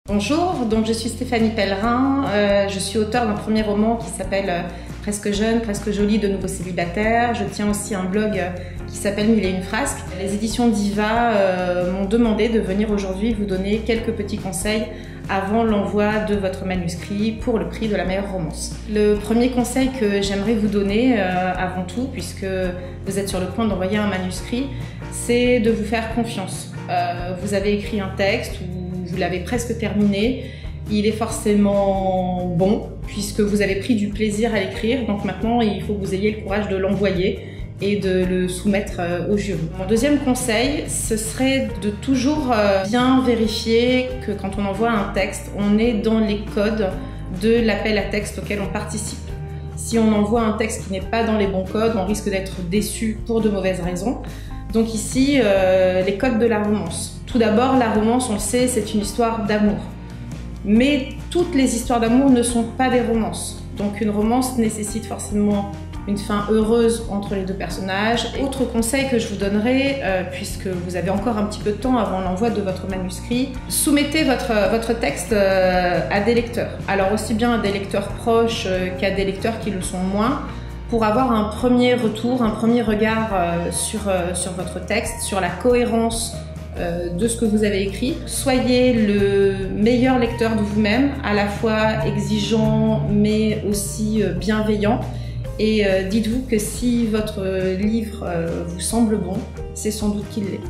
Bonjour, donc je suis Stéphanie Pellerin, je suis auteure d'un premier roman qui s'appelle Presque jeune, presque jolie de nouveaux célibataires. Je tiens aussi un blog qui s'appelle Mille et une frasques. Les éditions Diva m'ont demandé de venir aujourd'hui vous donner quelques petits conseils avant l'envoi de votre manuscrit pour le prix de la meilleure romance. Le premier conseil que j'aimerais vous donner avant tout, puisque vous êtes sur le point d'envoyer un manuscrit, c'est de vous faire confiance. Vous avez écrit un texte ou vous l'avez presque terminé, il est forcément bon puisque vous avez pris du plaisir à l'écrire, donc maintenant il faut que vous ayez le courage de l'envoyer et de le soumettre au jury. Mon deuxième conseil, ce serait de toujours bien vérifier que quand on envoie un texte, on est dans les codes de l'appel à texte auquel on participe. Si on envoie un texte qui n'est pas dans les bons codes, on risque d'être déçu pour de mauvaises raisons. Donc ici, les codes de la romance. Tout d'abord, la romance, on le sait, c'est une histoire d'amour. Mais toutes les histoires d'amour ne sont pas des romances. Donc une romance nécessite forcément une fin heureuse entre les deux personnages. Autre conseil que je vous donnerai, puisque vous avez encore un petit peu de temps avant l'envoi de votre manuscrit, soumettez votre texte à des lecteurs. Alors aussi bien à des lecteurs proches qu'à des lecteurs qui le sont moins, pour avoir un premier retour, un premier regard sur votre texte, sur la cohérence de ce que vous avez écrit. Soyez le meilleur lecteur de vous-même, à la fois exigeant mais aussi bienveillant. Et dites-vous que si votre livre vous semble bon, c'est sans doute qu'il l'est.